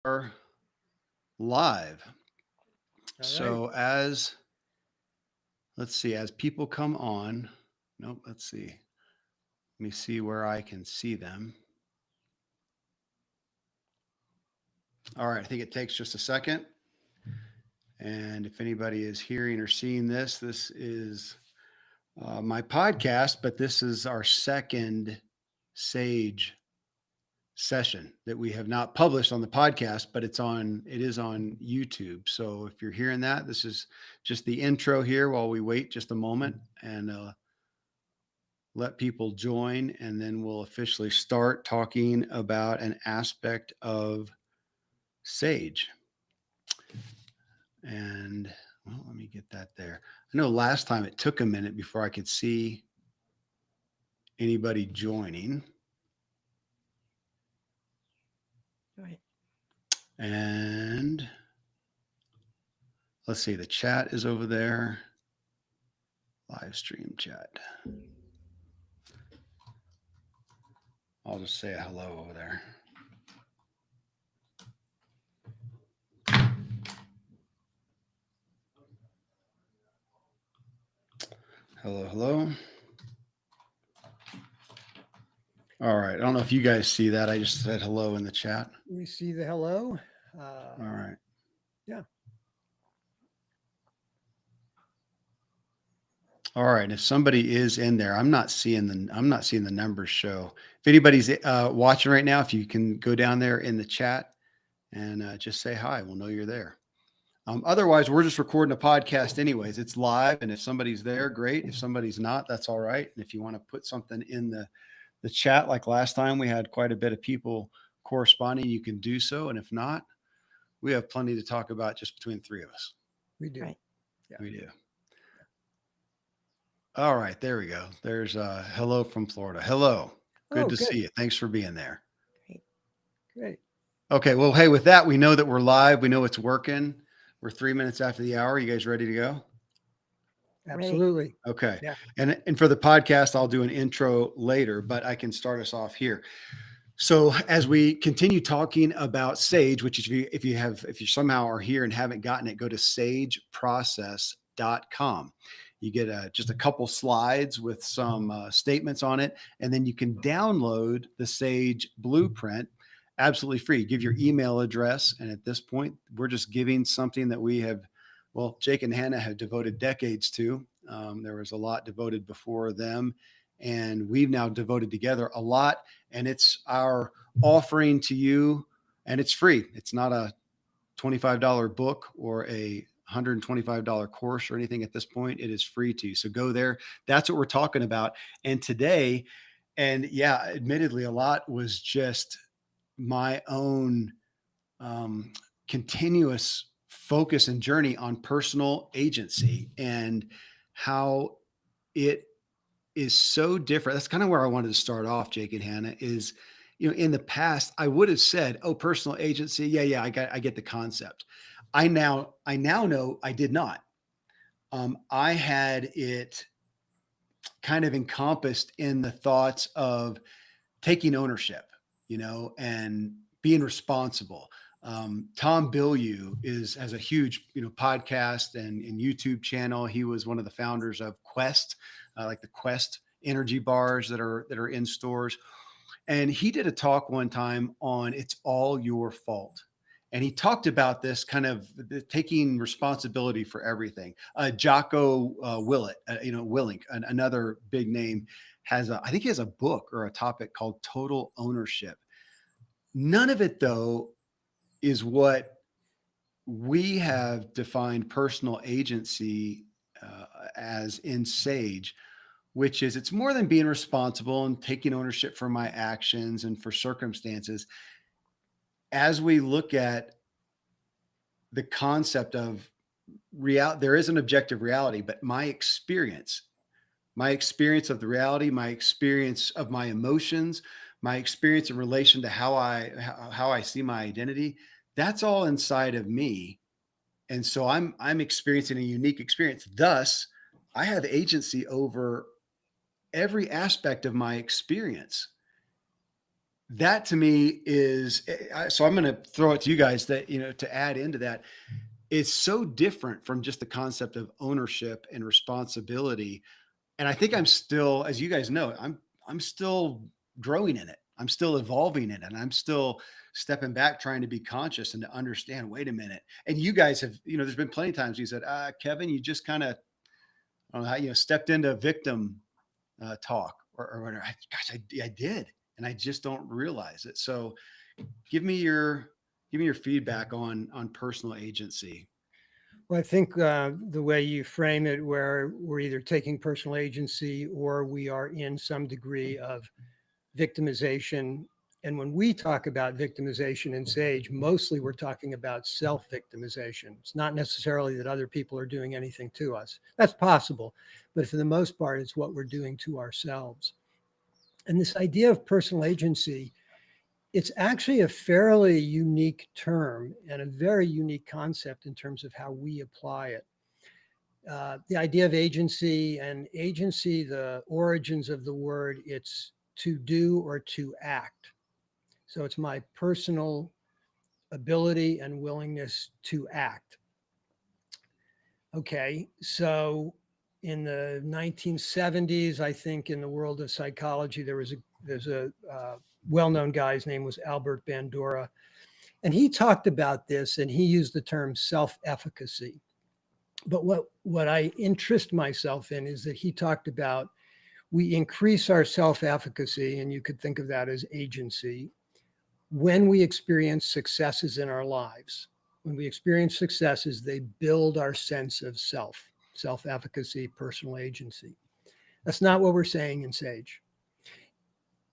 are live. All right. So let's see, as people come on, nope, let's see. Let me see where I can see them. All right, I think it takes just a second. And if anybody is hearing or seeing this, this is my podcast, but this is our second Sage session that we have not published on the podcast, but it is on YouTube. So if you're hearing that, this is just the intro here while we wait just a moment and let people join, and then we'll officially start talking about an aspect of Sage. And well, let me get that there. I know last time it took a minute before I could see anybody joining. Right. And let's see, the chat is over there. Live stream chat. I'll just say a hello over there. Hello, hello. All right. I don't know if you guys see that. I just said hello in the chat. We see the hello. All right. Yeah. All right. And if somebody is in there, I'm not seeing the numbers show. If anybody's watching right now, if you can go down there in the chat and just say hi, we'll know you're there. Otherwise, we're just recording a podcast anyways. It's live, and if somebody's there, great. If somebody's not, that's all right. And if you want to put something in the chat like last time, we had quite a bit of people corresponding, you can do so. And if not, we have plenty to talk about just between the three of us. We do. Right. Yeah. We do. All right, there we go. There's hello from Florida. Hello. Good to see you. Thanks for being there. Great. Okay, well, hey, with that, we know that we're live. We know it's working. We're 3 minutes after the hour. You guys ready to go? Absolutely. Okay. Yeah. And for the podcast, I'll do an intro later, but I can start us off here. So as we continue talking about Sage, which if you somehow are here and haven't gotten it, go to sageprocess.com. You get just a couple slides with some statements on it, and then you can download the Sage blueprint absolutely free. Give your email address, and at this point, we're just giving something that we have, well, Jake and Hannah have devoted decades to. There was a lot devoted before them, and we've now devoted together a lot, and it's our offering to you, and it's free. It's not a $25 book or a $125 course or anything at this point. It is free to you. So go there. That's what we're talking about. And today, and yeah, admittedly, a lot was just my own continuous focus and journey on personal agency and how it is so different. That's kind of where I wanted to start off, Jake and Hannah, is, in the past, I would have said, oh, personal agency. Yeah, I get the concept. I now know I did not. I had it kind of encompassed in the thoughts of taking ownership, and being responsible. Tom Bilyeu has a huge, podcast and YouTube channel. He was one of the founders of Quest, like the Quest energy bars that are in stores. And he did a talk one time on "It's All Your Fault." And he talked about this kind of taking responsibility for everything. Jocko Willink, another big name, I think he has a book or a topic called Total Ownership. None of it, though, is what we have defined personal agency as in Sage, which is it's more than being responsible and taking ownership for my actions and for circumstances. As we look at the concept of there is an objective reality, but my experience of the reality, my experience of my emotions, my experience in relation to how I see my identity, that's all inside of me. And so I'm experiencing a unique experience. Thus, I have agency over every aspect of my experience. that to me is so I'm going to throw it to you guys that, to add into that. It's so different from just the concept of ownership and responsibility. And I think I'm still, as you guys know, I'm still growing in it. I'm still evolving in it. And I'm still stepping back, trying to be conscious and to understand, wait a minute. And you guys have, there's been plenty of times you said, Kevin, you just kind of, I don't know how, stepped into victim talk or whatever. Gosh, I did. And I just don't realize it. So give me your, feedback on personal agency. Well, I think the way you frame it, where we're either taking personal agency or we are in some degree of victimization. And when we talk about victimization in SAGE, mostly we're talking about self-victimization. It's not necessarily that other people are doing anything to us. That's possible, but for the most part, it's what we're doing to ourselves. And this idea of personal agency, it's actually a fairly unique term and a very unique concept in terms of how we apply it. The idea of agency, the origins of the word, it's to do or to act. So it's my personal ability and willingness to act. Okay, so in the 1970s, I think in the world of psychology, there's a well-known guy, his name was Albert Bandura, and he talked about this and he used the term self-efficacy. But what I interest myself in is that he talked about we increase our self-efficacy, and you could think of that as agency, when we experience successes in our lives. When we experience successes, they build our sense of self-efficacy, personal agency. That's not what we're saying in SAGE.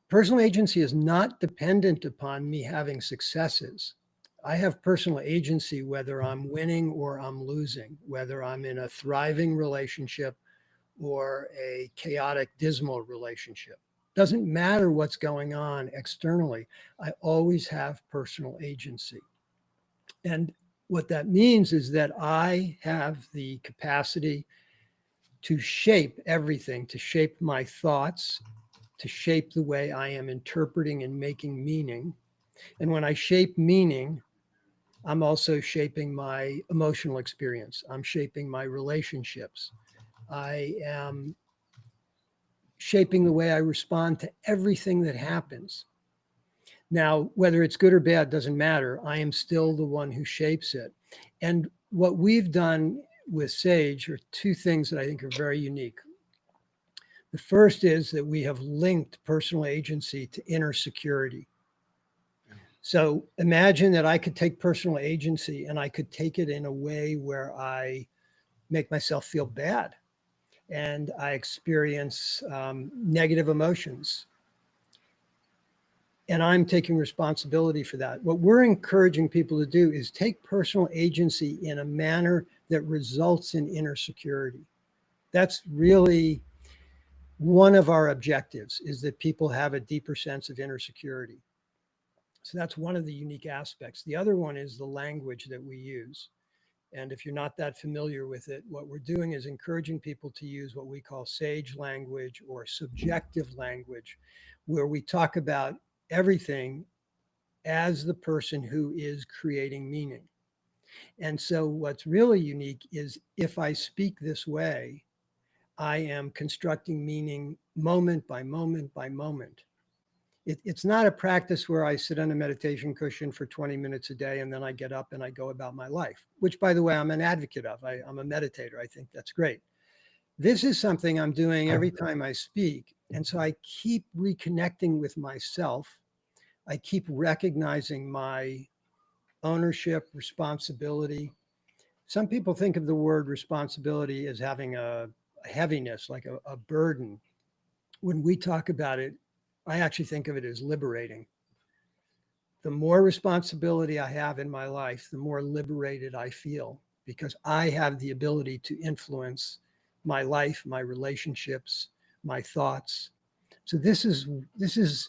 Personal agency is not dependent upon me having successes. I have personal agency whether I'm winning or I'm losing, whether I'm in a thriving relationship or a chaotic, dismal relationship. Doesn't matter what's going on externally. I always have personal agency. And what that means is that I have the capacity to shape everything, to shape my thoughts, to shape the way I am interpreting and making meaning. And when I shape meaning, I'm also shaping my emotional experience. I'm shaping my relationships. I am shaping the way I respond to everything that happens. Now, whether it's good or bad doesn't matter. I am still the one who shapes it. And what we've done with SAGE are two things that I think are very unique. The first is that we have linked personal agency to inner security. So imagine that I could take personal agency and I could take it in a way where I make myself feel bad and I experience negative emotions. And I'm taking responsibility for that. What we're encouraging people to do is take personal agency in a manner that results in inner security. That's really one of our objectives, is that people have a deeper sense of inner security. So that's one of the unique aspects. The other one is the language that we use. And if you're not that familiar with it, what we're doing is encouraging people to use what we call SAGE language or subjective language, where we talk about everything as the person who is creating meaning. And so what's really unique is if I speak this way, I am constructing meaning moment by moment by moment. It's not a practice where I sit on a meditation cushion for 20 minutes a day and then I get up and I go about my life, which, by the way, I'm an advocate of. I'm a meditator. I think that's great. This is something I'm doing every time I speak. And so I keep reconnecting with myself. I keep recognizing my ownership, responsibility. Some people think of the word responsibility as having a heaviness, like a burden. When we talk about it, I actually think of it as liberating. The more responsibility I have in my life, the more liberated I feel, because I have the ability to influence my life, my relationships, my thoughts. So this is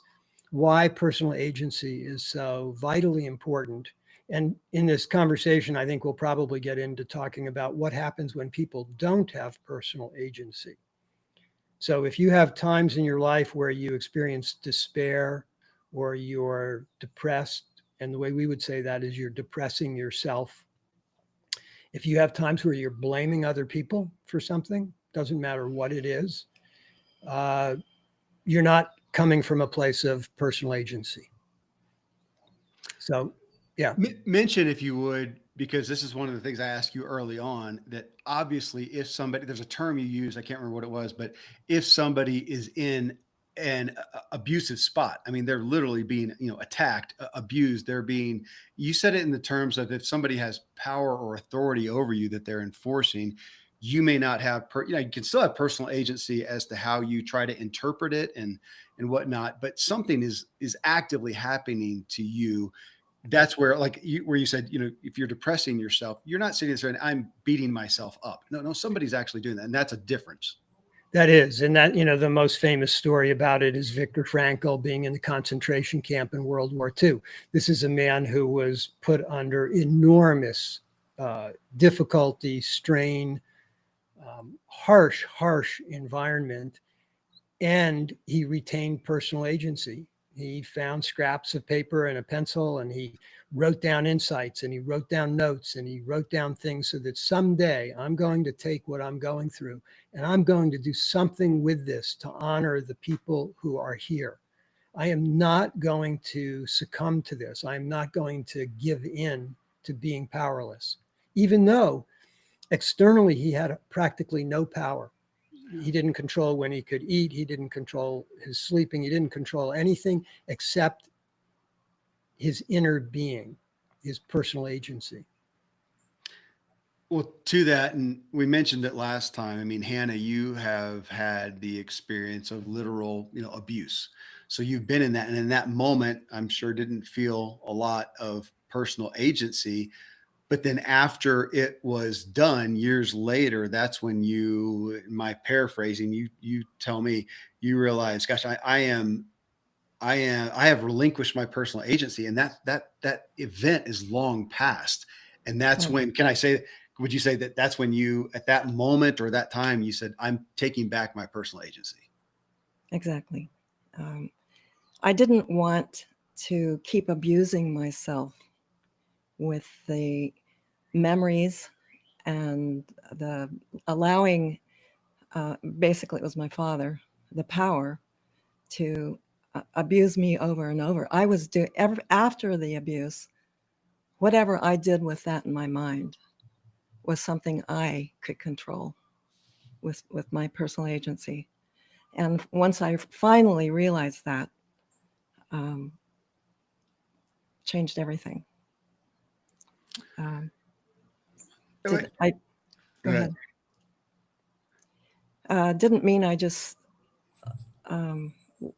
why personal agency is so vitally important. And in this conversation, I think we'll probably get into talking about what happens when people don't have personal agency. So if you have times in your life where you experience despair or you're depressed. And the way we would say that is you're depressing yourself. If you have times where you're blaming other people for something, doesn't matter what it is, you're not coming from a place of personal agency. So, yeah. Mention, if you would, because this is one of the things I asked you early on, that obviously if somebody, there's a term you use, I can't remember what it was, but if somebody is in an abusive spot, I mean, they're literally being, attacked, abused, they're being, you said it in the terms of if somebody has power or authority over you that they're enforcing, you may not have, you can still have personal agency as to how you try to interpret it and whatnot, but something is actively happening to you. That's where, like where you said, if you're depressing yourself, you're not sitting there and I'm beating myself up. No, somebody's actually doing that. And that's a difference. That is. And that, the most famous story about it is Viktor Frankl being in the concentration camp in World War II. This is a man who was put under enormous difficulty, strain, harsh environment. And he retained personal agency. He found scraps of paper and a pencil, and he wrote down insights, and he wrote down notes, and he wrote down things so that someday I'm going to take what I'm going through and I'm going to do something with this to honor the people who are here. I am not going to succumb to this. I'm not going to give in to being powerless, even though externally he had practically no power. He didn't control when he could eat. He didn't control his sleeping. He didn't control anything except his inner being, his personal agency. Well, to that, and we mentioned it last time. I mean, Hannah, you have had the experience of literal, abuse. So you've been in that, and in that moment, I'm sure didn't feel a lot of personal agency. But then after it was done years later, that's when you, my paraphrasing, you tell me, you realize, gosh, I have relinquished my personal agency, and that event is long past. And that's when, would you say that that's when you, at that moment or that time, you said, I'm taking back my personal agency? Exactly. I didn't want to keep abusing myself with the memories and the allowing, basically it was my father, the power to abuse me over and over. I was doing, after the abuse, whatever I did with that in my mind was something I could control with my personal agency. And once I finally realized that, changed everything. Go ahead. Didn't mean I just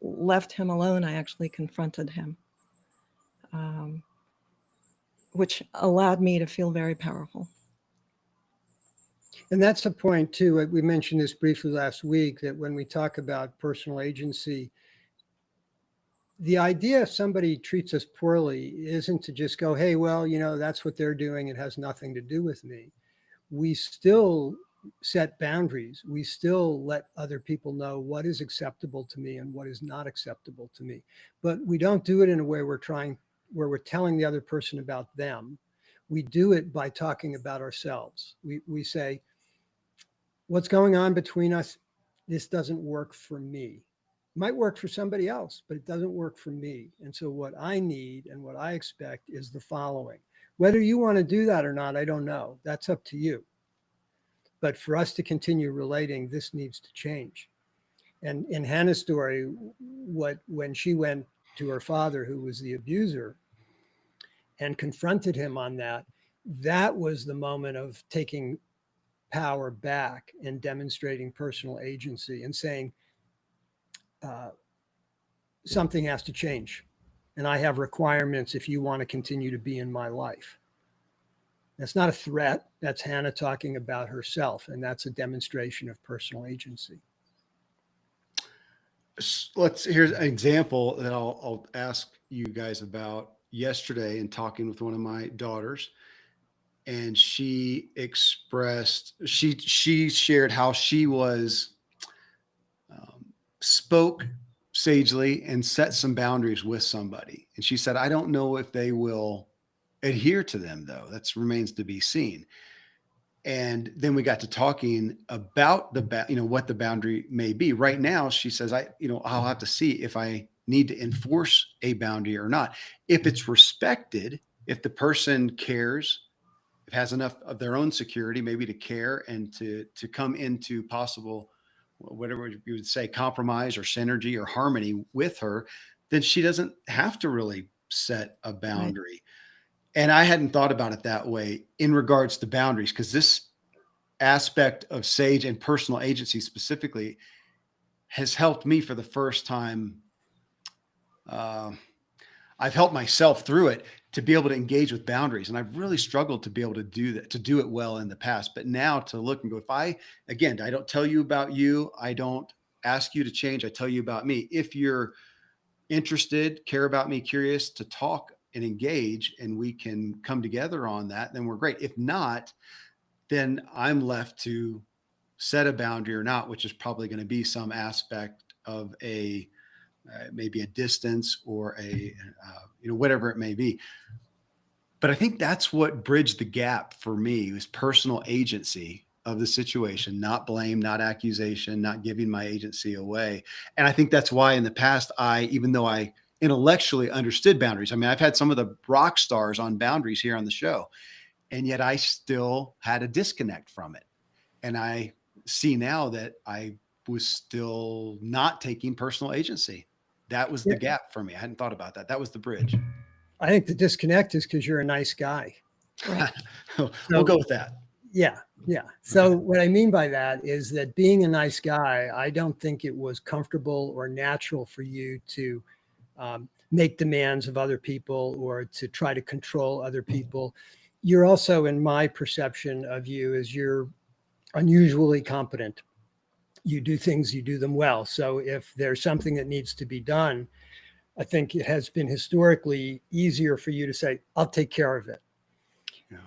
left him alone. I actually confronted him, which allowed me to feel very powerful. And that's the point too. We mentioned this briefly last week, that when we talk about personal agency, the idea if somebody treats us poorly isn't to just go, hey, well, that's what they're doing. It has nothing to do with me. We still set boundaries. We still let other people know what is acceptable to me and what is not acceptable to me. But we don't do it in a way where we're telling the other person about them. We do it by talking about ourselves. We say, what's going on between us? This doesn't work for me. It might work for somebody else, but it doesn't work for me. And so what I need and what I expect is the following. Whether you want to do that or not, I don't know. That's up to you. But for us to continue relating, this needs to change. And in Hannah's story, when she went to her father, who was the abuser, and confronted him on that, that was the moment of taking power back and demonstrating personal agency and saying, something has to change. And I have requirements if you want to continue to be in my life. That's not a threat. That's Hannah talking about herself. And that's a demonstration of personal agency. Here's an example that I'll ask you guys about. Yesterday, in talking with one of my daughters, and she shared how she was spoke sagely and set some boundaries with somebody. And she said, I don't know if they will adhere to them, though. That remains to be seen. And then we got to talking about what the boundary may be. Right now, she says, I'll have to see if I need to enforce a boundary or not. If it's respected, if the person cares, if has enough of their own security, maybe to care and to come into possible, whatever you would say, compromise or synergy or harmony with her, then she doesn't have to really set a Right. boundary. And I hadn't thought about it that way in regards to boundaries, because this aspect of Sage and personal agency specifically has helped me for the first time. I've helped myself through it to be able to engage with boundaries. And I've really struggled to be able to do that, to do it well in the past. But now to look and go, I don't tell you about you, I don't ask you to change, I tell you about me. If you're interested, care about me, curious to talk and engage, and we can come together on that, then we're great. If not, then I'm left to set a boundary or not, which is probably going to be some aspect of maybe a distance or whatever it may be. But I think that's what bridged the gap for me, was personal agency of the situation, not blame, not accusation, not giving my agency away. And I think that's why in the past, even though I intellectually understood boundaries, I mean, I've had some of the rock stars on boundaries here on the show, and yet I still had a disconnect from it. And I see now that I was still not taking personal agency. That was the gap for me. I hadn't thought about that. That was the bridge. I think the disconnect is because you're a nice guy. Right. We'll go with that. Yeah. Yeah. So what I mean by that is that being a nice guy, I don't think it was comfortable or natural for you to make demands of other people or to try to control other people. You're also, in my perception of you, is you're unusually competent. You do things, you do them well. So if there's something that needs to be done, I think it has been historically easier for you to say, I'll take care of it. Yeah.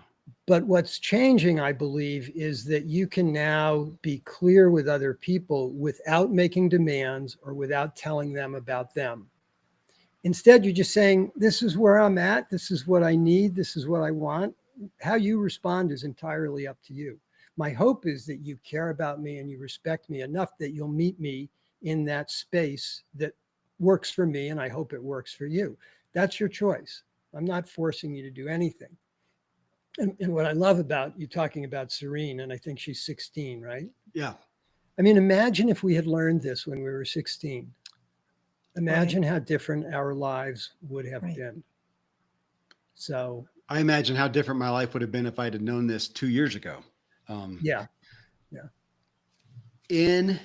But what's changing, I believe, is that you can now be clear with other people without making demands or without telling them about them. Instead, you're just saying, this is where I'm at. This is what I need. This is what I want. How you respond is entirely up to you. My hope is that you care about me and you respect me enough that you'll meet me in that space that works for me, and I hope it works for you. That's your choice. I'm not forcing you to do anything. And what I love about you talking about Serene, and I think she's 16, right? Yeah. I mean, imagine if we had learned this when we were 16. Imagine how different our lives would have been. So I imagine how different my life would have been if I had known this 2 years ago. Yeah. In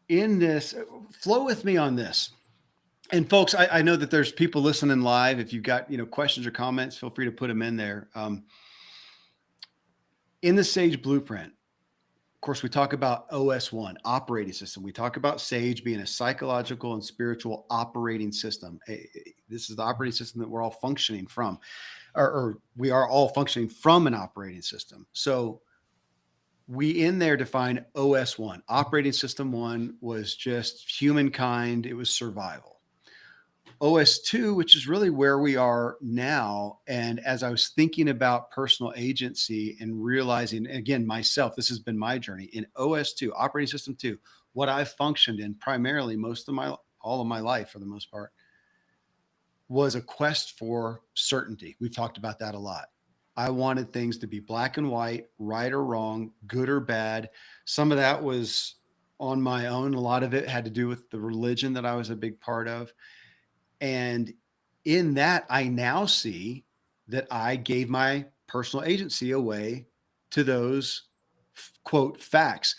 this, flow with me on this. And folks, I know that there's people listening live. If you've got, questions or comments, feel free to put them in there. In the Sage Blueprint, of course, we talk about OS1, operating system. We talk about Sage being a psychological and spiritual operating system. This is the operating system that we're all functioning from, or we are all functioning from an operating system. So we in there define OS1. Operating system 1 was just humankind. It was survival. OS2, which is really where we are now. And as I was thinking about personal agency and realizing, again, myself, this has been my journey in OS2, operating system 2, what I've functioned in primarily all of my life for the most part was a quest for certainty. We've talked about that a lot. I wanted things to be black and white, right or wrong, good or bad. Some of that was on my own. A lot of it had to do with the religion that I was a big part of. And in that, I now see that I gave my personal agency away to those, quote, facts.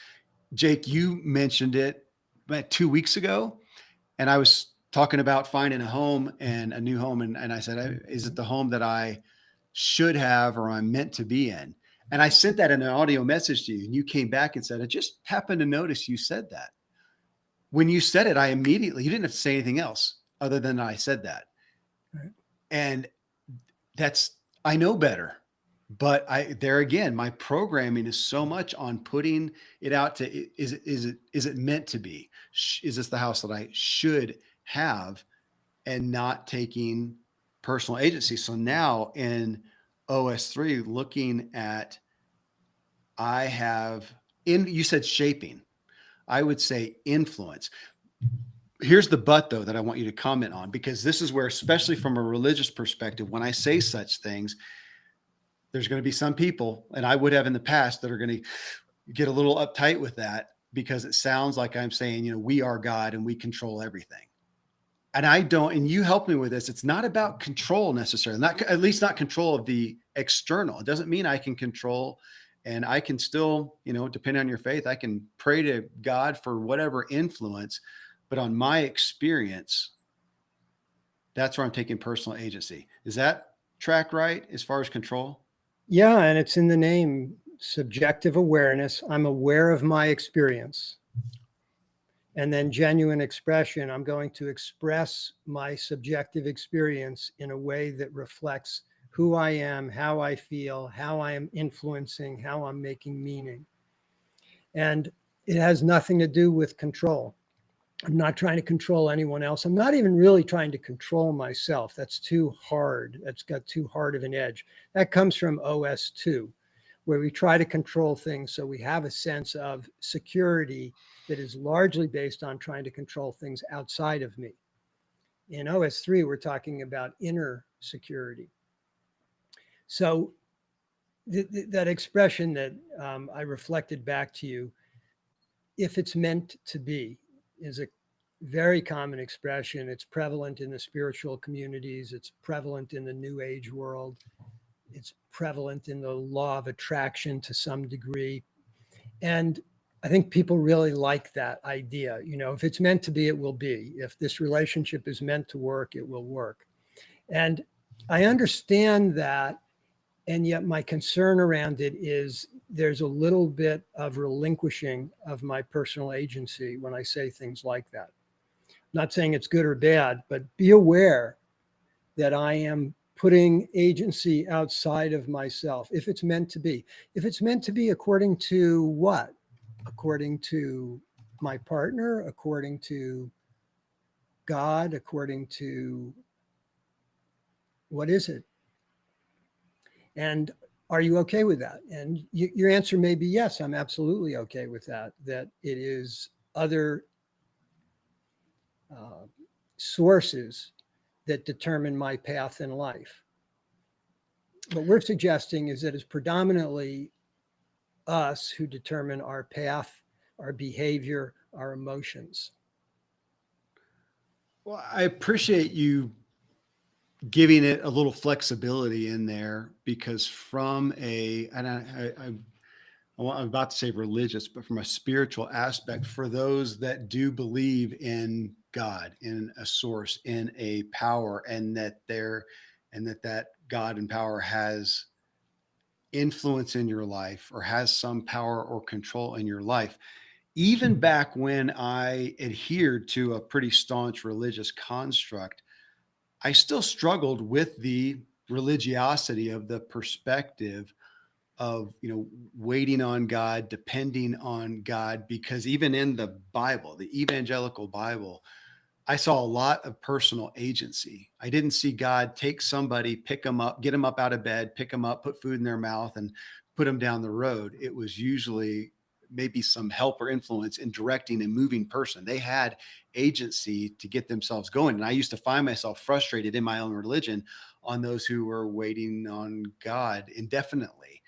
Jake, you mentioned it about 2 weeks ago, and I was talking about finding a home and a new home. And I said, is it the home that I should have or I'm meant to be in? And I sent that in an audio message to you, and you came back and said, I just happened to notice you said that. When you said it, you didn't have to say anything else other than I said that. Right. And I know better. But there again, my programming is so much on putting it out to, is it meant to be? Is this the house that I should have, and not taking personal agency? So now in OS3, looking at, I have you said shaping, I would say influence. Here's the but though that I want you to comment on, because this is where, especially from a religious perspective, when I say such things, there's going to be some people, and I would have in the past, that are going to get a little uptight with that, because it sounds like I'm saying, we are God and we control everything. And I don't, and you helped me with this. It's not about control necessarily, not, at least not control of the external. It doesn't mean I can control, and I can still, depending on your faith, I can pray to God for whatever influence. But on my experience, that's where I'm taking personal agency. Is that track right as far as control? Yeah, and it's in the name, subjective awareness. I'm aware of my experience. And then genuine expression. I'm going to express my subjective experience in a way that reflects who I am, how I feel, how I am influencing, how I'm making meaning. And it has nothing to do with control. I'm not trying to control anyone else. I'm not even really trying to control myself. That's too hard. That's got too hard of an edge. That comes from OS2, where we try to control things so we have a sense of security that is largely based on trying to control things outside of me. In OS3, we're talking about inner security. So that expression that I reflected back to you, if it's meant to be, is a very common expression. It's prevalent in the spiritual communities. It's prevalent in the New Age world. It's prevalent in the law of attraction to some degree. And I think people really like that idea. If it's meant to be, it will be. If this relationship is meant to work, it will work. And I understand that. And yet my concern around it is there's a little bit of relinquishing of my personal agency when I say things like that. I'm not saying it's good or bad, but be aware that I am putting agency outside of myself, if it's meant to be. If it's meant to be according to what? According to my partner, according to God, according to what is it? And are you okay with that? And your answer may be yes, I'm absolutely okay with that, that it is other sources that determine my path in life. What we're suggesting is that it's predominantly us who determine our path, our behavior, our emotions. Well, I appreciate you giving it a little flexibility in there, because from I'm about to say religious, but from a spiritual aspect, for those that do believe in God, in a source, in a power, and that God and power has influence in your life, or has some power or control in your life. Even back when I adhered to a pretty staunch religious construct, I still struggled with the religiosity of the perspective of, waiting on God, depending on God, because even in the Bible, the evangelical Bible, I saw a lot of personal agency. I didn't see God take somebody, pick them up, get them up out of bed, pick them up, put food in their mouth, and put them down the road. It was usually maybe some help or influence in directing a moving person. They had agency to get themselves going. And I used to find myself frustrated in my own religion on those who were waiting on God indefinitely.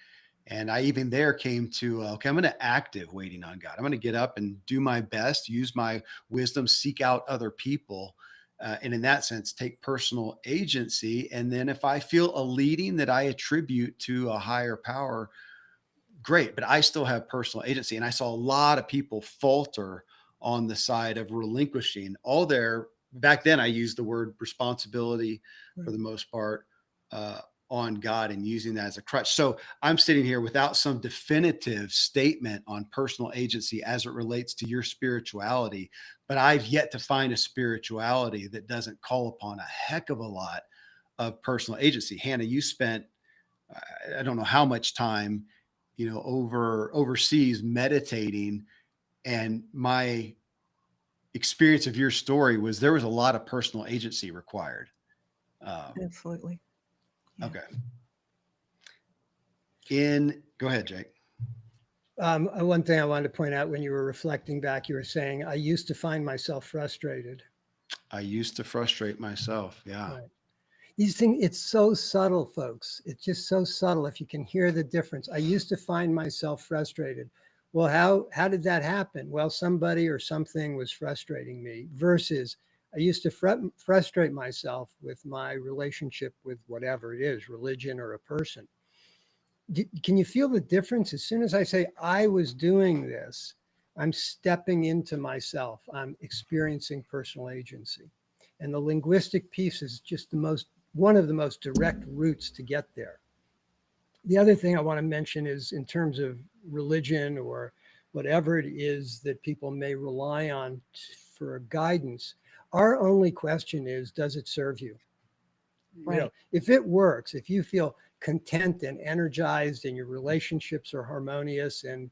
And I even there came to, okay, I'm going to active waiting on God. I'm going to get up and do my best, use my wisdom, seek out other people. And in that sense, take personal agency. And then if I feel a leading that I attribute to a higher power, great, but I still have personal agency. And I saw a lot of people falter on the side of relinquishing all their, back then I used the word responsibility for the most part, on God, and using that as a crutch. So I'm sitting here without some definitive statement on personal agency as it relates to your spirituality, but I've yet to find a spirituality that doesn't call upon a heck of a lot of personal agency. Hannah, you spent I don't know how much time, overseas meditating. And my experience of your story was there was a lot of personal agency required. Absolutely. Yeah. Okay. Go ahead, Jake. One thing I wanted to point out when you were reflecting back, you were saying, I used to find myself frustrated. I used to frustrate myself. Yeah. Right. These things, it's so subtle, folks. It's just so subtle. If you can hear the difference, I used to find myself frustrated. Well, how did that happen? Well, somebody or something was frustrating me versus I used to frustrate myself with my relationship with whatever it is, religion or a person. Can you feel the difference? As soon as I say I was doing this, I'm stepping into myself. I'm experiencing personal agency. And the linguistic piece is just one of the most direct routes to get there. The other thing I want to mention is in terms of religion or whatever it is that people may rely on for guidance, our only question is, does it serve you? Right. If it works, if you feel content and energized and your relationships are harmonious and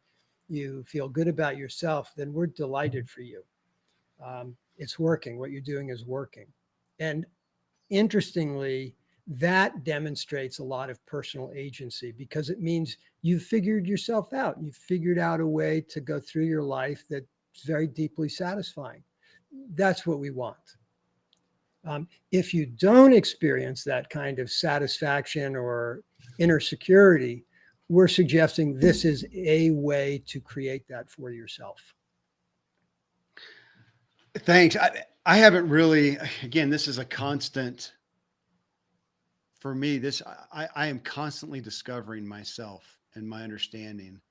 you feel good about yourself, then we're delighted for you. It's working. What you're doing is working. And interestingly, that demonstrates a lot of personal agency because it means you've figured yourself out. You've figured out a way to go through your life that's very deeply satisfying. That's what we want. If you don't experience that kind of satisfaction or inner security, we're suggesting this is a way to create that for yourself. Thanks. I haven't really, again, this is a constant for me. I am constantly discovering myself and my understanding.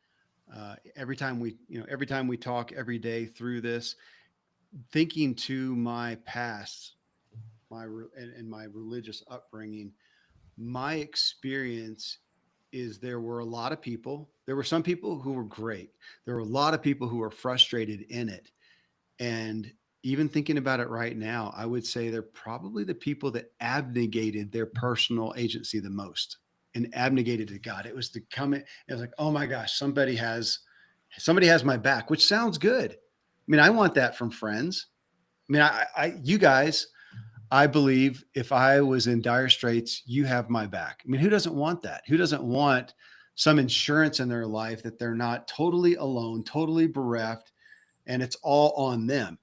Every time we talk every day through this, thinking to my past, and my religious upbringing, my experience is there were a lot of people. There were some people who were great. There were a lot of people who were frustrated in it. And even thinking about it right now, I would say they're probably the people that abnegated their personal agency the most and abnegated to God. It was to come in. It was like, oh my gosh, somebody has my back, which sounds good. I mean, I want that from friends. I mean, you guys, I believe if I was in dire straits, you have my back. I mean, who doesn't want that? Who doesn't want some insurance in their life that they're not totally alone, totally bereft, and it's all on them?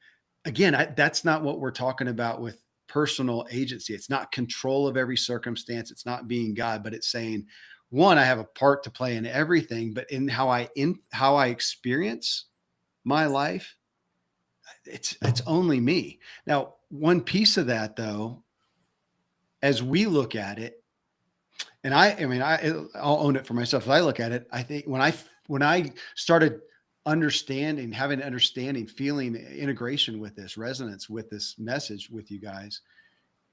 Again, that's not what we're talking about with personal agency. It's not control of every circumstance. It's not being God, but it's saying, one, I have a part to play in everything, but in how I experience my life, it's only me. Now, one piece of that though, as we look at it, and I'll own it for myself. As I look at it, I think when I started having understanding, feeling integration with this, resonance with this message with you guys,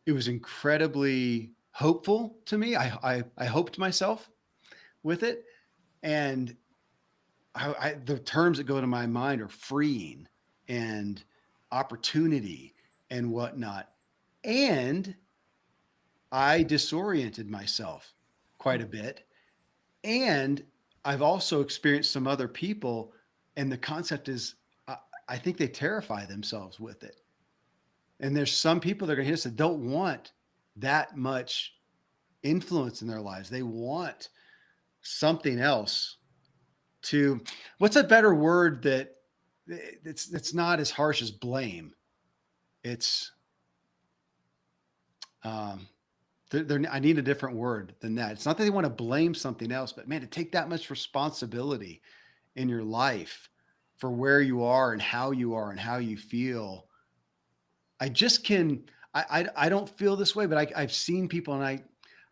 it was incredibly hopeful to me. I hoped myself with it. And the terms that go to my mind are freeing and opportunity and whatnot. And I disoriented myself quite a bit. And I've also experienced some other people, and the concept is, I think they terrify themselves with it. And there's some people that are going to hear this that don't want that much influence in their lives. They want something else what's a better word that's not as harsh as blame? It's, I need a different word than that. It's not that they want to blame something else, but man, to take that much responsibility in your life for where you are and how you feel. I don't feel this way, but I've seen people, and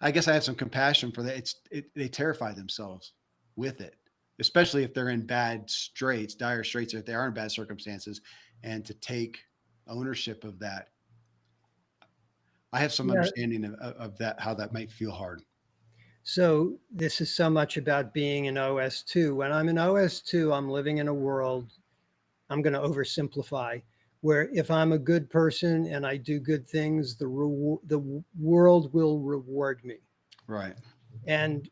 I guess I have some compassion for that. They terrify themselves with it, especially if they're in dire straits, or if they are in bad circumstances, and to take ownership of that. I have some understanding of that, how that might feel hard. So this is so much about being an OS2. When I'm an OS2, I'm living in a world, I'm going to oversimplify, where if I'm a good person and I do good things, the world will reward me. Right. And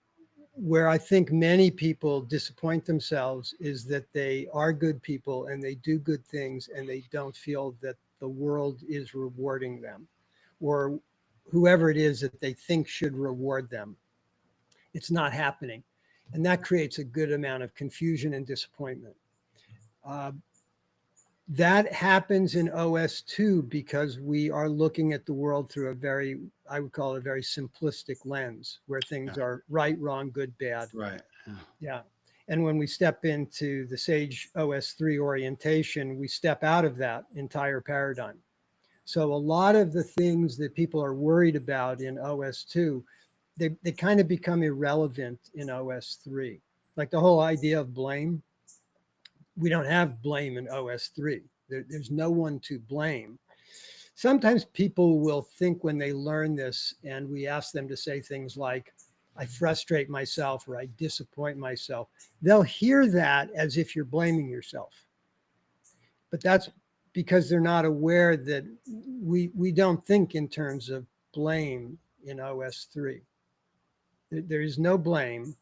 where I think many people disappoint themselves is that they are good people and they do good things and they don't feel that the world is rewarding them, or whoever it is that they think should reward them. It's not happening. And that creates a good amount of confusion and disappointment. Uh, that happens in OS2 because we are looking at the world through a very, I would call it a very simplistic lens where things are right, wrong, good, bad. Right. Yeah. Yeah. And when we step into the Sage OS3 orientation, we step out of that entire paradigm. So a lot of the things that people are worried about in OS2, they kind of become irrelevant in OS3. Like the whole idea of blame. We don't have blame in OS3. There's no one to blame. Sometimes people will think when they learn this and we ask them to say things like, I frustrate myself or I disappoint myself, they'll hear that as if you're blaming yourself. But that's because they're not aware that we don't think in terms of blame in OS3. There is no blame.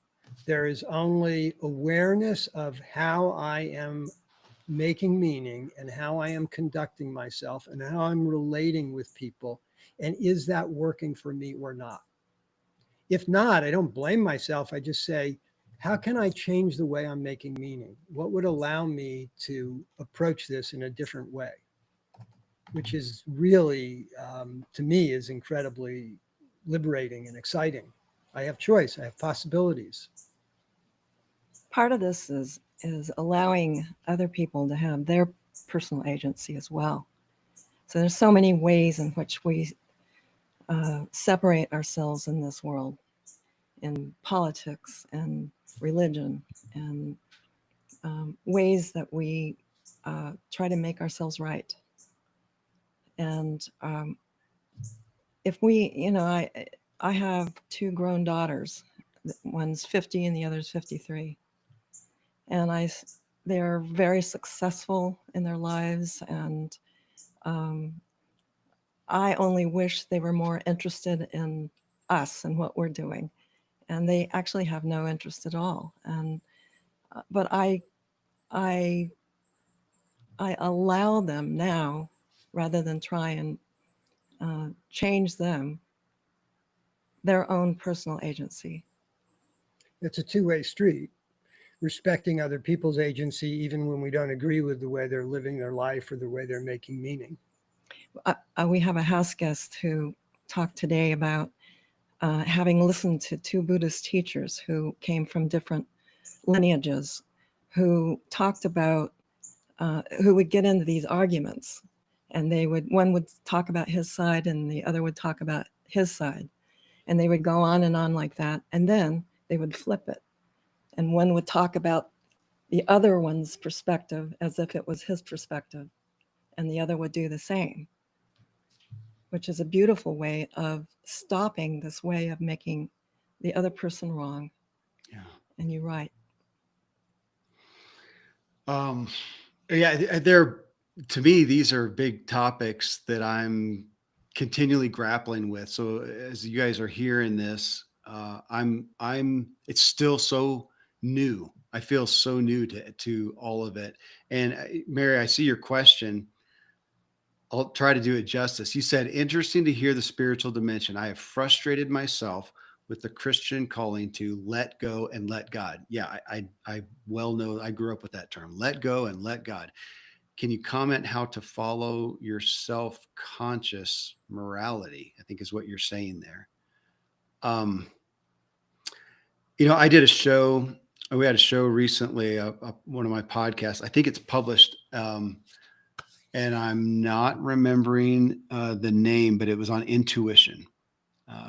There is only awareness of how I am making meaning and how I am conducting myself and how I'm relating with people. And is that working for me or not? If not, I don't blame myself. I just say, how can I change the way I'm making meaning? What would allow me to approach this in a different way? Which is really, to me, is incredibly liberating and exciting. I have choice. I have possibilities. Part of this is allowing other people to have their personal agency as well. So there's so many ways in which we separate ourselves in this world, in politics and religion, and ways that we try to make ourselves right. And if we, I have two grown daughters. One's 50 and the other's 53. And they're very successful in their lives. And I only wish they were more interested in us and what we're doing. And they actually have no interest at all. And but I allow them now, rather than try and change them, their own personal agency. It's a two-way street. Respecting other people's agency, even when we don't agree with the way they're living their life or the way they're making meaning. We have a house guest who talked today about having listened to two Buddhist teachers who came from different lineages, who talked about, who would get into these arguments, and one would talk about his side and the other would talk about his side, and they would go on and on like that, and then they would flip it, and one would talk about the other one's perspective as if it was his perspective, and the other would do the same, which is a beautiful way of stopping this way of making the other person wrong. Yeah. And you're right. Yeah, to me, these are big topics that I'm continually grappling with. So as you guys are hearing this, it's still so new. I feel so new to all of it. And Mary, I see your question. I'll try to do it justice. You said, interesting to hear the spiritual dimension. I have frustrated myself with the Christian calling to let go and let God. Yeah, I well know, I grew up with that term, let go and let God. Can you comment how to follow your self-conscious morality? I think is what you're saying there. I did a show. We had a show recently, one of my podcasts. I think it's published, and I'm not remembering the name, but it was on intuition.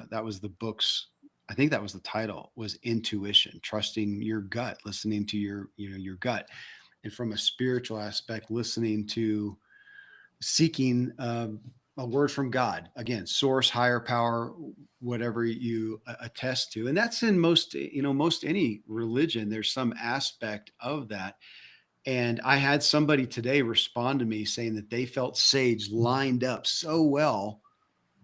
That was the book's, I think that was the title, was Intuition, trusting your gut, listening to your gut. And from a spiritual aspect, listening to, seeking a word from God, again, source, higher power, whatever you attest to. And that's in most any religion, there's some aspect of that. And I had somebody today respond to me saying that they felt Sage lined up so well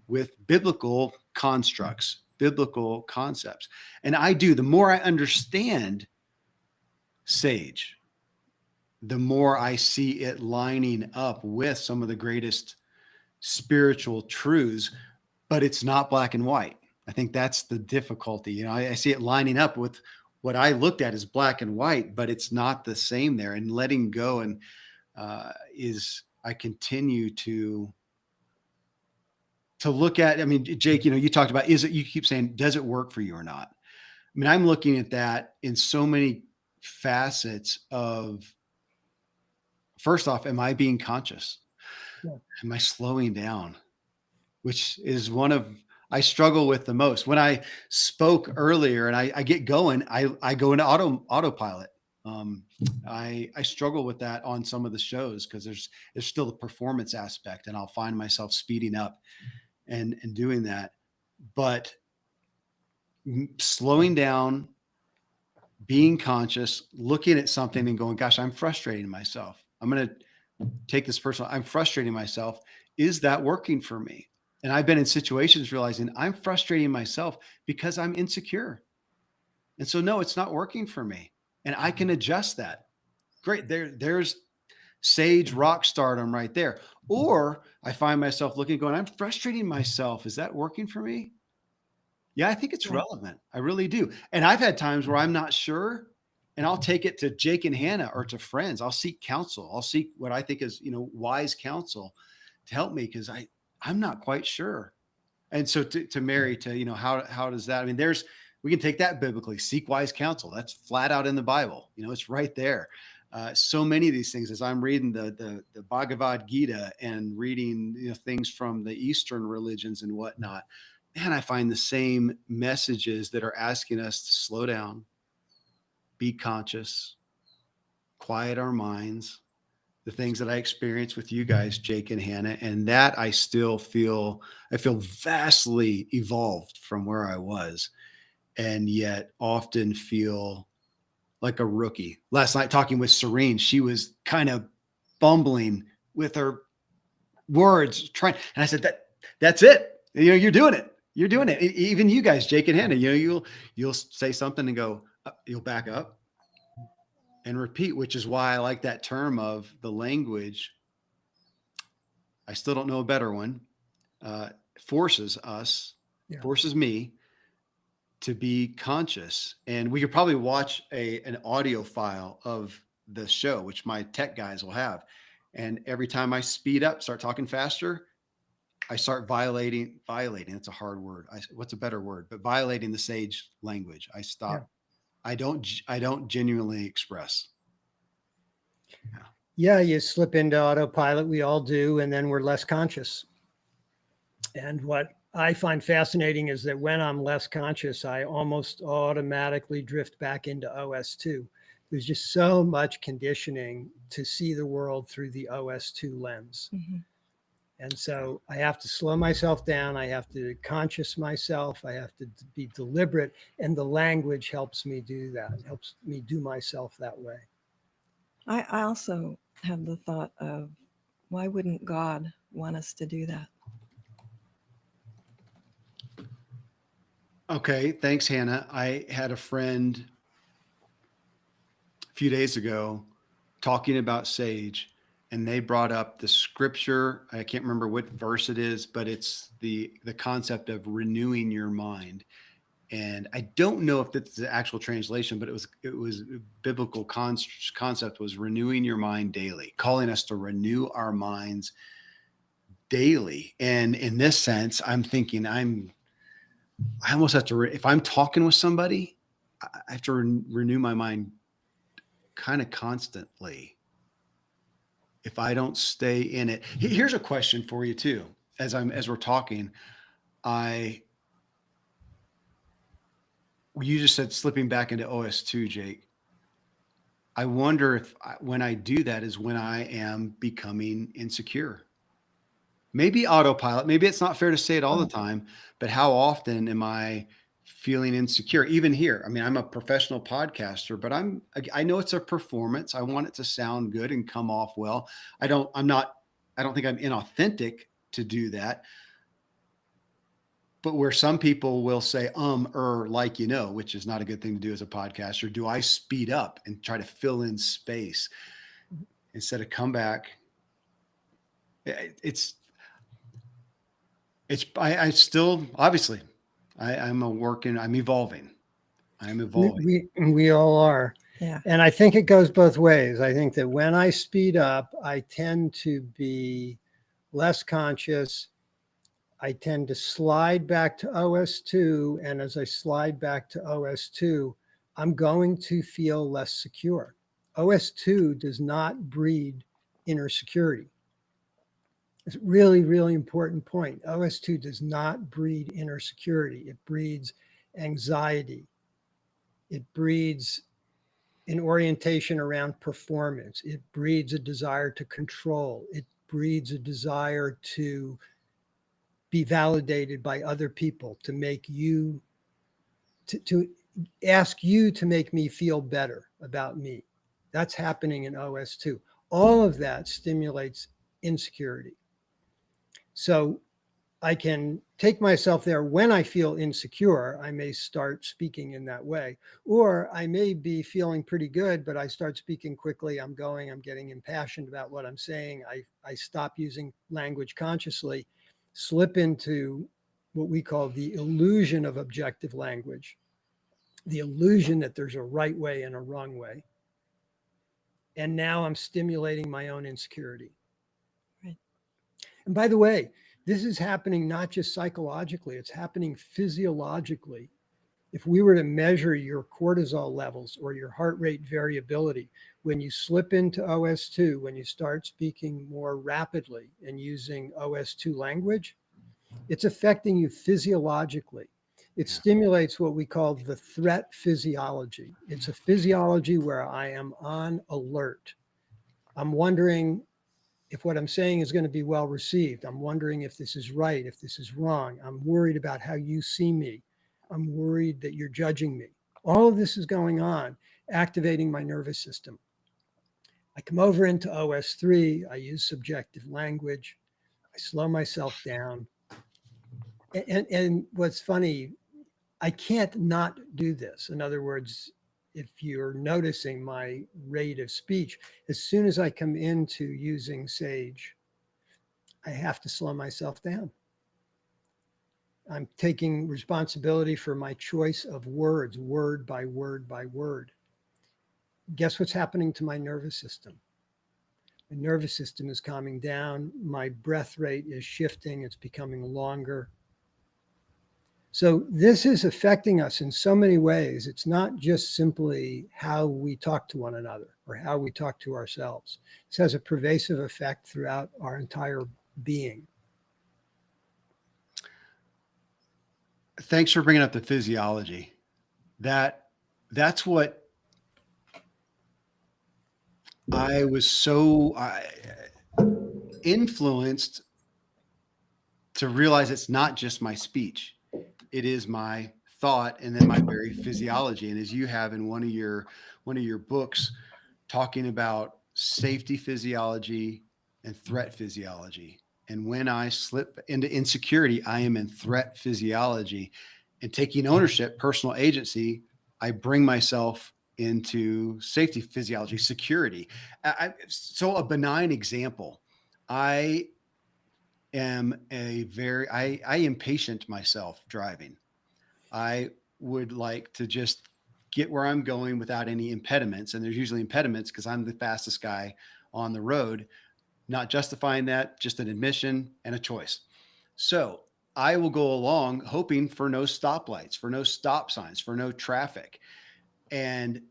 with biblical constructs biblical concepts. And I do, the more I understand Sage, the more I see it lining up with some of the greatest spiritual truths, but it's not black and white. I think that's the difficulty. You know, I see it lining up with what I looked at as black and white, but it's not the same there. And letting go and I continue to look at. I mean, Jake, you know, you talked about, you keep saying, does it work for you or not? I mean, I'm looking at that in so many facets of, first off, am I being conscious? Yeah. Am I slowing down? Which is I struggle with the most. When I spoke earlier and I get going, I go into autopilot. I struggle with that on some of the shows because there's still the performance aspect, and I'll find myself speeding up and doing that. But slowing down, being conscious, looking at something and going, gosh, I'm frustrating myself. I'm going to take this personal. I'm frustrating myself. Is that working for me? And I've been in situations realizing I'm frustrating myself because I'm insecure. And so, no, it's not working for me. And I can adjust that. Great. There's Sage rock stardom right there. Or I find myself looking, going, I'm frustrating myself. Is that working for me? Yeah, I think it's relevant. I really do. And I've had times where I'm not sure, and I'll take it to Jake and Hannah or to friends. I'll seek counsel. I'll seek what I think is, you know, wise counsel to help me, because I'm not quite sure. And so to Mary, to, you know, how does that, I mean, we can take that biblically, seek wise counsel. That's flat out in the Bible. You know, it's right there. So many of these things, as I'm reading the Bhagavad Gita and reading, you know, things from the Eastern religions and whatnot, man, I find the same messages that are asking us to slow down, be conscious, quiet our minds, the things that I experienced with you guys, Jake and Hannah, and that I feel vastly evolved from where I was, and yet often feel like a rookie. Last night, talking with Serene, she was kind of bumbling with her words, and I said, that's it. You know, you're doing it. You're doing it. Even you guys, Jake and Hannah, you know, you'll say something and go, you'll back up and repeat, which is why I like that term of the language. I still don't know a better one. Forces me to be conscious. And we could probably watch an audio file of the show, which my tech guys will have. And every time I speed up, start talking faster, I start violating. It's a hard word. What's a better word? But violating the Sage language. I stop. Yeah. I don't genuinely express. Yeah, you slip into autopilot. We all do. And then we're less conscious. And what I find fascinating is that when I'm less conscious, I almost automatically drift back into OS2. There's just so much conditioning to see the world through the OS2 lens. Mm-hmm. And so I have to slow myself down. I have to conscious myself. I have to be deliberate. And the language helps me do that. It helps me do myself that way. I also have the thought of, why wouldn't God want us to do that? Okay. Thanks, Hannah. I had a friend a few days ago talking about Sage, and they brought up the scripture. I can't remember what verse it is, but it's the concept of renewing your mind. And I don't know if that's the actual translation, but it was a biblical concept was renewing your mind daily, calling us to renew our minds daily. And in this sense, I'm thinking I almost have to, if I'm talking with somebody, I have to renew my mind kind of constantly. If I don't stay in it. Here's a question for you too. As we're talking, you just said slipping back into OS2, Jake. I wonder if when I do that is when I am becoming insecure. Maybe autopilot. Maybe it's not fair to say it all the time, but how often am I feeling insecure? Even here. I mean, I'm a professional podcaster, but I know it's a performance. I want it to sound good and come off well. I don't think I'm inauthentic to do that. but where some people will say, like, which is not a good thing to do as a podcaster, do I speed up and try to fill in space instead of come back? I still, obviously, I'm evolving. I'm evolving. We all are. Yeah. And I think it goes both ways. I think that when I speed up, I tend to be less conscious. I tend to slide back to OS2. And as I slide back to OS2, I'm going to feel less secure. OS2 does not breed inner security. It's a really, really important point. OS2 does not breed inner security. It breeds anxiety. It breeds an orientation around performance. It breeds a desire to control. It breeds a desire to be validated by other people, to make you, to ask you to make me feel better about me. That's happening in OS2. All of that stimulates insecurity. So I can take myself there when I feel insecure. I may start speaking in that way, or I may be feeling pretty good, but I start speaking quickly. I'm getting impassioned about what I'm saying. I stop using language consciously, slip into what we call the illusion of objective language, the illusion that there's a right way and a wrong way. And now I'm stimulating my own insecurity. Right. And by the way, this is happening not just psychologically, it's happening physiologically. If we were to measure your cortisol levels or your heart rate variability, when you slip into OS2, when you start speaking more rapidly and using OS2 language, it's affecting you physiologically. It stimulates what we call the threat physiology. It's a physiology where I am on alert. I'm wondering if what I'm saying is going to be well received. I'm wondering if this is right, if this is wrong. I'm worried about how you see me. I'm worried that you're judging me. All of this is going on, activating my nervous system. I come over into OS3. I use subjective language. I slow myself down. And what's funny, I can't not do this. In other words, if you're noticing my rate of speech, as soon as I come into using Sage, I have to slow myself down. I'm taking responsibility for my choice of words, word by word by word. Guess what's happening to my nervous system? My nervous system is calming down. My breath rate is shifting. It's becoming longer. So this is affecting us in so many ways. It's not just simply how we talk to one another or how we talk to ourselves. This has a pervasive effect throughout our entire being. Thanks for bringing up the physiology. That's what I was so influenced to realize. It's not just my speech. It is my thought and then my very physiology. And as you have in one of your books, talking about safety physiology and threat physiology. And when I slip into insecurity, I am in threat physiology. And taking ownership, personal agency, I bring myself into safety physiology, security. So a benign example, I impatient myself driving. I would like to just get where I'm going without any impediments. And there's usually impediments because I'm the fastest guy on the road, not justifying that, just an admission and a choice. So I will go along hoping for no stoplights, for no stop signs, for no traffic. And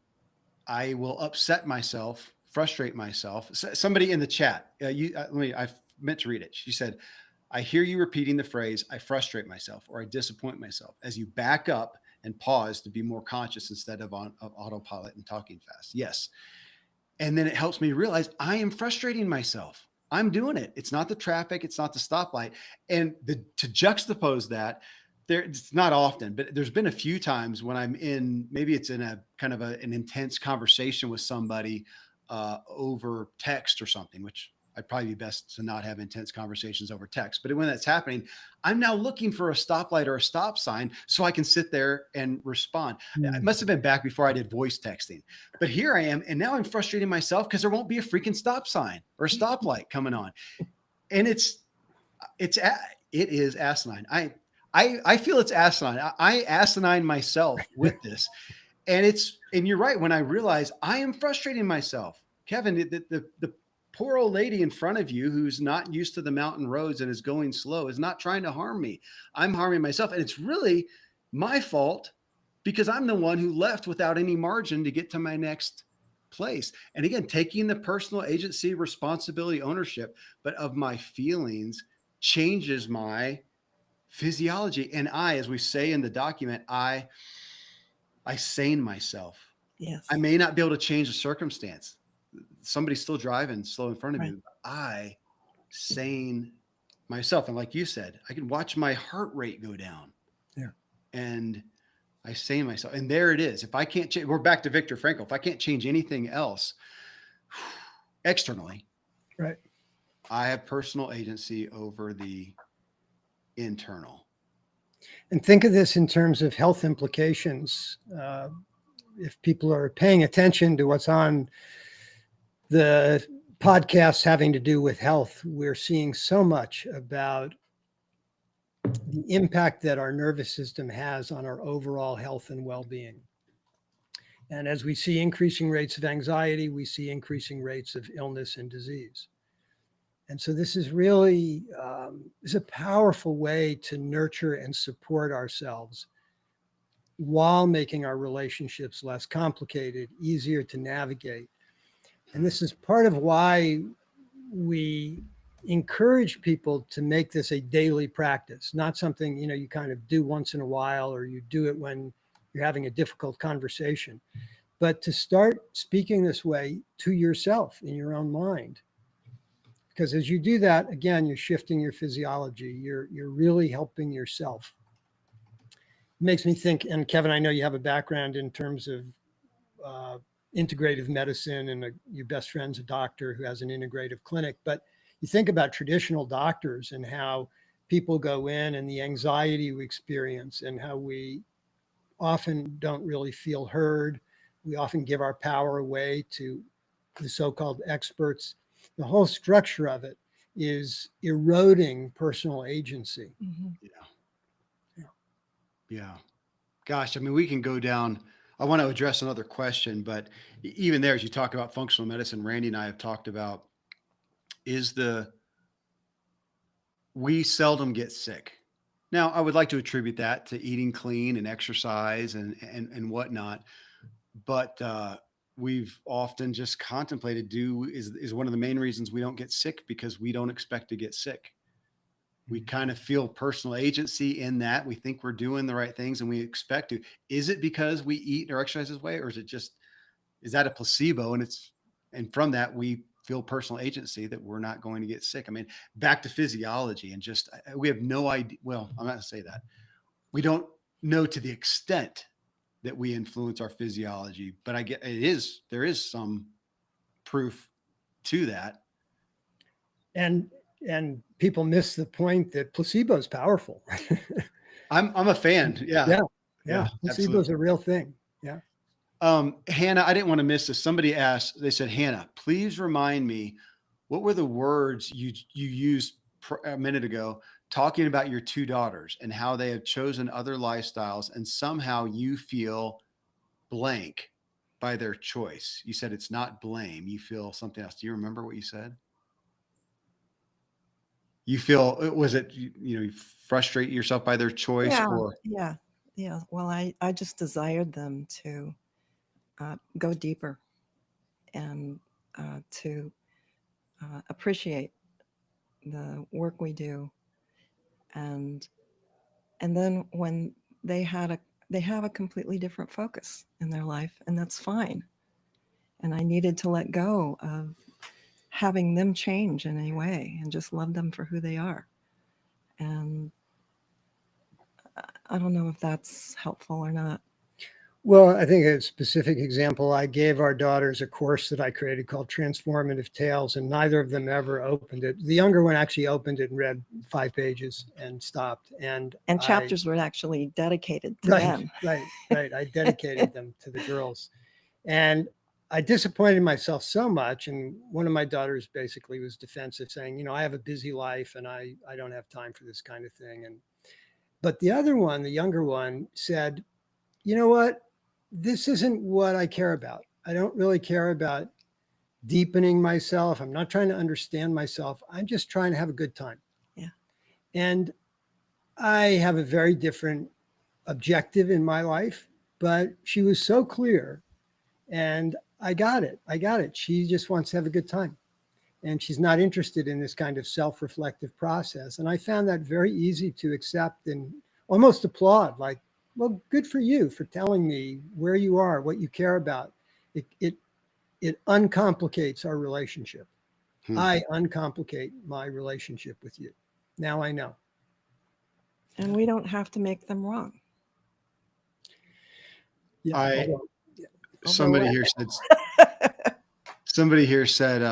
I will upset myself, frustrate myself. Somebody in the chat, I meant to read it. She said, I hear you repeating the phrase, I frustrate myself or I disappoint myself as you back up and pause to be more conscious instead of on autopilot and talking fast. Yes. And then it helps me realize I am frustrating myself. I'm doing it. It's not the traffic. It's not the stoplight. And to juxtapose that, it's not often, but there's been a few times when I'm maybe it's in a kind of an intense conversation with somebody over text or something, which I'd probably be best to not have intense conversations over text. But when that's happening, I'm now looking for a stoplight or a stop sign so I can sit there and respond. It must have been back before I did voice texting. But here I am, and now I'm frustrating myself because there won't be a freaking stop sign or a stoplight coming on. And it is asinine. I feel it's asinine. I asinine myself with this. And you're right. When I realize I am frustrating myself, Kevin, the poor old lady in front of you who's not used to the mountain roads and is going slow is not trying to harm me. I'm harming myself. And it's really my fault because I'm the one who left without any margin to get to my next place. And again, taking the personal agency, responsibility, ownership, but of my feelings changes my physiology. And as we say in the document, I sane myself. Yes. I may not be able to change the circumstance. Somebody's still driving slow in front of Right. me. But I sane myself. And like you said, I can watch my heart rate go down. Yeah. And I sane myself. And there it is. If I can't change, we're back to Viktor Frankl. If I can't change anything else externally, Right. I have personal agency over the internal. And think of this in terms of health implications. If people are paying attention to what's on the podcasts having to do with health, we're seeing so much about the impact that our nervous system has on our overall health and well-being. And as we see increasing rates of anxiety, we see increasing rates of illness and disease. And so this is really is a powerful way to nurture and support ourselves while making our relationships less complicated, easier to navigate. And this is part of why we encourage people to make this a daily practice, not something, you kind of do once in a while, or you do it when you're having a difficult conversation, but to start speaking this way to yourself in your own mind. Because as you do that, again, you're shifting your physiology. You're really helping yourself. It makes me think, and Kevin, I know you have a background in terms of integrative medicine, and your best friend's a doctor who has an integrative clinic. But you think about traditional doctors and how people go in and the anxiety we experience and how we often don't really feel heard. We often give our power away to the so-called experts. The whole structure of it is eroding personal agency. Mhm. Yeah. Gosh, I mean, we can go down. I want to address another question, but even there, as you talk about functional medicine, Randy and I have talked about we seldom get sick. Now, I would like to attribute that to eating clean and exercise and whatnot, but we've often just contemplated is one of the main reasons we don't get sick because we don't expect to get sick. We kind of feel personal agency in that we think we're doing the right things and we expect to. Is it because we eat or exercise this way, or is that a placebo? And from that, we feel personal agency that we're not going to get sick. I mean, back to physiology and we have no idea. Well, I'm not going to say that. We don't know to the extent that we influence our physiology, but there is some proof to that. And people miss the point that placebo is powerful. I'm a fan. Yeah. Yeah. Placebo is a real thing. Yeah. Hannah, I didn't want to miss this. Somebody asked, they said, Hannah, please remind me, what were the words you used a minute ago talking about your two daughters and how they have chosen other lifestyles and somehow you feel blank by their choice? You said it's not blame. You feel something else. Do you remember what you said? You feel, was it, you frustrate yourself by their choice or? Yeah. Well, I just desired them to go deeper and to appreciate the work we do. And then when they have a completely different focus in their life, and that's fine. And I needed to let go of having them change in any way and just love them for who they are. And I don't know if that's helpful or not. Well, I think a specific example, I gave our daughters a course that I created called Transformative Tales, and neither of them ever opened it. The younger one actually opened it and read 5 pages and stopped. And And I, chapters were actually dedicated to right, them. right. I dedicated them to the girls. And I disappointed myself so much. And one of my daughters basically was defensive, saying, you know, I have a busy life and I don't have time for this kind of thing. But the other one, the younger one, said, you know what? This isn't what I care about. I don't really care about deepening myself. I'm not trying to understand myself. I'm just trying to have a good time. Yeah. And I have a very different objective in my life, but she was so clear and I got it. I got it. She just wants to have a good time. And she's not interested in this kind of self-reflective process. And I found that very easy to accept and almost applaud, like, well, good for you for telling me where you are, what you care about. It uncomplicates our relationship. Hmm. I uncomplicate my relationship with you. Now I know. And we don't have to make them wrong. Yeah. Somebody here said,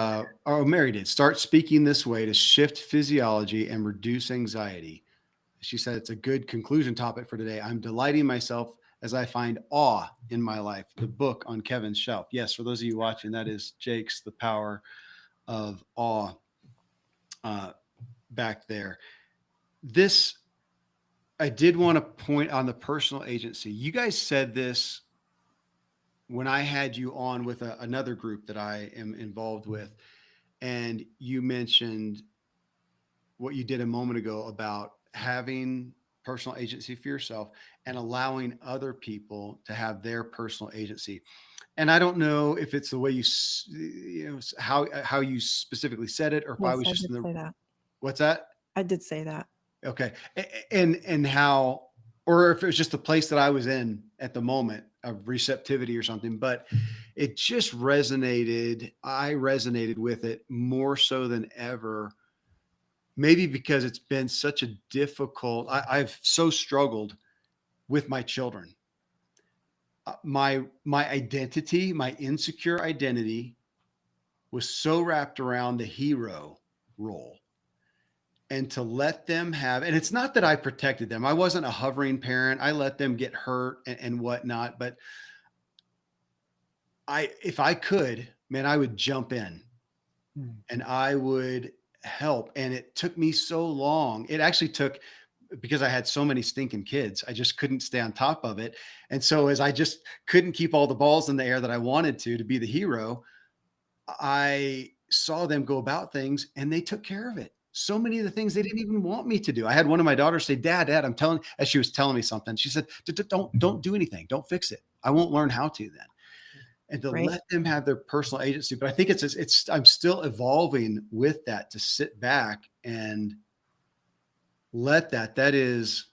oh, Mary did start speaking this way to shift physiology and reduce anxiety. She said, it's a good conclusion topic for today. I'm delighting myself as I find awe in my life. The book on Kevin's shelf. Yes, for those of you watching, that is Jake's The Power of Awe back there. This, I did want to point on the personal agency. You guys said this when I had you on with another group that I am involved with, and you mentioned what you did a moment ago about having personal agency for yourself and allowing other people to have their personal agency. And I don't know if it's the way you know, how you specifically said it, or if I Yes, was I just did in the, say that. what's that? I did say that. Okay. And how, or if it was just the place that I was in at the moment of receptivity or something, but it just resonated. I resonated with it more so than ever, maybe because it's been such a difficult, I've so struggled with my children. My identity, my insecure identity was so wrapped around the hero role. And to let them have, and it's not that I protected them. I wasn't a hovering parent. I let them get hurt and whatnot. But if I could, man, I would jump in and I would help. And it took me so long. It actually took, because I had so many stinking kids, I just couldn't stay on top of it. And so as I just couldn't keep all the balls in the air that I wanted to be the hero, I saw them go about things and they took care of it. So many of the things they didn't even want me to do. I had one of my daughters say, Dad, I'm telling, as she was telling me something, she said, don't do anything. Don't fix it. I won't learn how to then. And to Right. let them have their personal agency. But I think I'm still evolving with that, to sit back and let that is,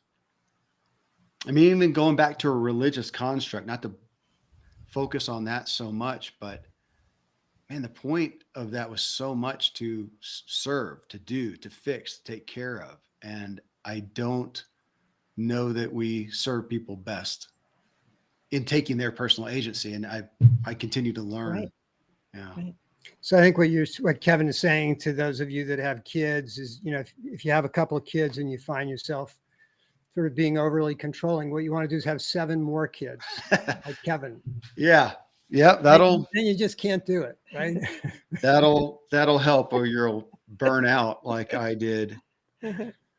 I mean, even going back to a religious construct, not to focus on that so much, but man, the point of that was so much to serve, to do, to fix, to take care of. And I don't know that we serve people best in taking their personal agency. And I continue to learn. Right. Yeah. Right. So I think what Kevin is saying to those of you that have kids is, you know, if you have a couple of kids and you find yourself sort of being overly controlling, what you want to do is have 7 more kids, like Kevin. Yeah. Yep. Then you just can't do it, right? that'll help, or you'll burn out like I did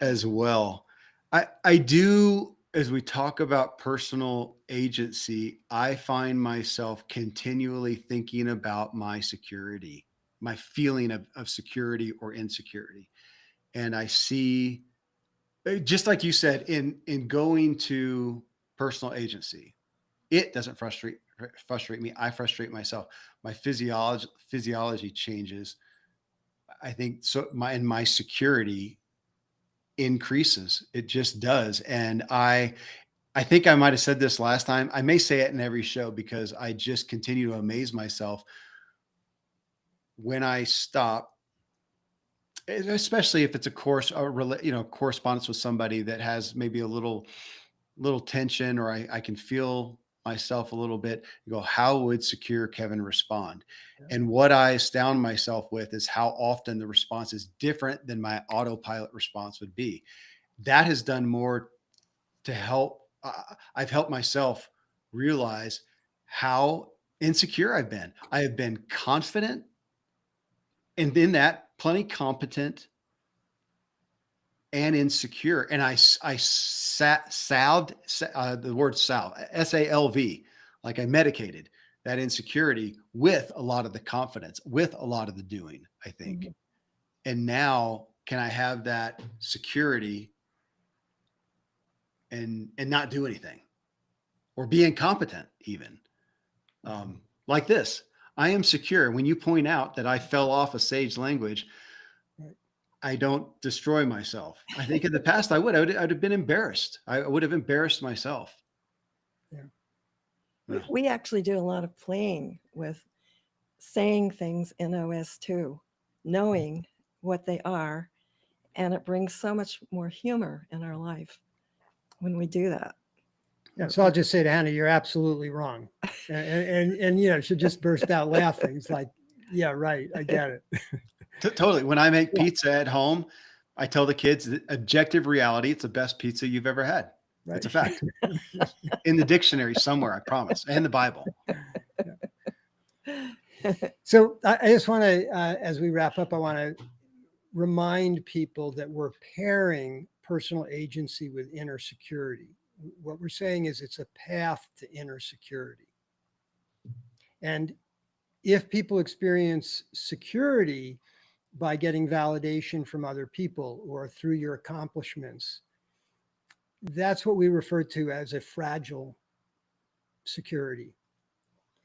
as well. I do, as we talk about personal agency, I find myself continually thinking about my security, my feeling of security or insecurity. And I see, just like you said, in going to personal agency, it doesn't frustrate me. I frustrate myself. My physiology changes. I think so. My security increases. It just does. And I think I might have said this last time. I may say it in every show because I just continue to amaze myself when I stop, especially if it's a correspondence with somebody that has maybe a little tension, or I can feel myself a little bit and go, how would secure Kevin respond? Yeah. And what I astound myself with is how often the response is different than my autopilot response would be. That has done more to help. I've helped myself realize how insecure I've been. I have been confident, and in that, plenty competent and insecure. And I salved the word salve, SALV, like I medicated that insecurity with a lot of the confidence, with a lot of the doing, I think. Mhm. And now can I have that security and not do anything or be incompetent even? Like this, I am secure. When you point out that I fell off a sage language, Right. I don't destroy myself. I think in the past I'd have been embarrassed. I would have embarrassed myself. Yeah. We actually do a lot of playing with saying things in OS2, knowing what they are, and it brings so much more humor in our life when we do that. Yeah, so I'll just say to Hannah, you're absolutely wrong, and you know, she'll just burst out laughing. It's like, yeah, right, I get it. Totally. When I make Yeah. pizza at home, I tell the kids that objective reality, it's the best pizza you've ever had. Right. It's a fact. In the dictionary somewhere, I promise, and the Bible. So I just want to, as we wrap up, I want to remind people that we're pairing personal agency with inner security. What we're saying is it's a path to inner security. And if people experience security by getting validation from other people or through your accomplishments, that's what we refer to as a fragile security.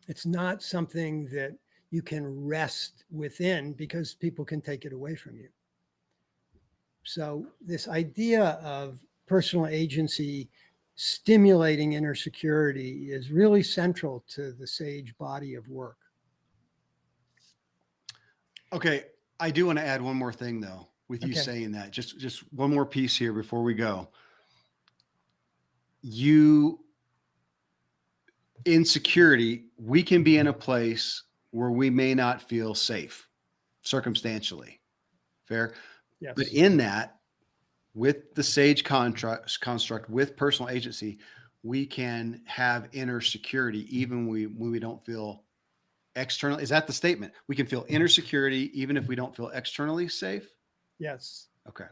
It's not something that you can rest within because people can take it away from you. So this idea of personal agency stimulating inner security is really central to the SAGE body of work. Okay, I do want to add one more thing though, with you Okay. saying that. Just one more piece here before we go. You, in security, we can be in a place where we may not feel safe circumstantially. Fair? Yes. But in that, with the SAGE construct, with personal agency, we can have inner security even when we don't feel external. Is that the statement? We can feel inner security even if we don't feel externally safe? Yes. Okay.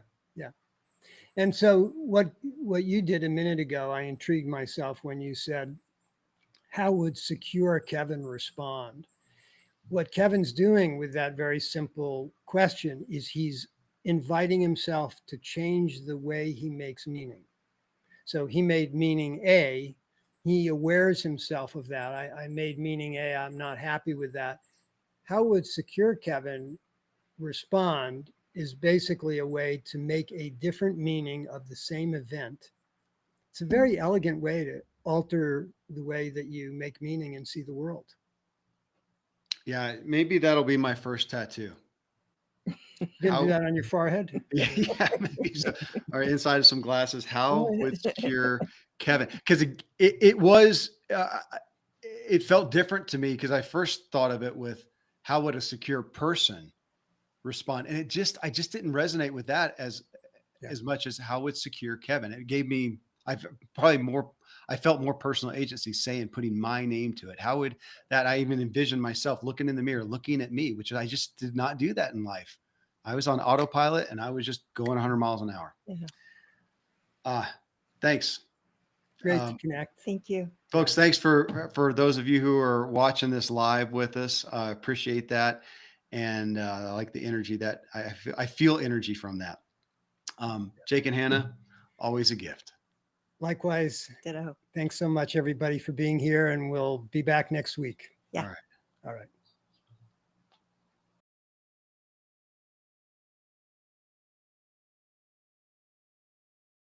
And so what you did a minute ago, I intrigued myself when you said, how would secure Kevin respond? What Kevin's doing with that very simple question is he's inviting himself to change the way he makes meaning. So he made meaning A, he awares himself of that. I made meaning A, I'm not happy with that. How would secure Kevin respond is basically a way to make a different meaning of the same event. It's a very elegant way to alter the way that you make meaning and see the world. Yeah, maybe that'll be my first tattoo. You can How- do that on your forehead. Yeah, maybe so. Or inside of some glasses. How would secure Kevin? Because it was, it felt different to me because I first thought of it with how would a secure person respond, and I just didn't resonate with that as much as how would secure Kevin. It gave me, I felt more personal agency putting my name to it. How would that? I even envisioned myself looking in the mirror, looking at me, which I just did not do that in life. I was on autopilot and I was just going 100 miles an hour. Yeah. Thanks. Great to connect. Thank you. Folks, thanks for those of you who are watching this live with us. I appreciate that. And I like the energy that I feel energy from that. Jake and Hannah, always a gift. Likewise. Ditto. Thanks so much, everybody, for being here, and we'll be back next week. Yeah. All right.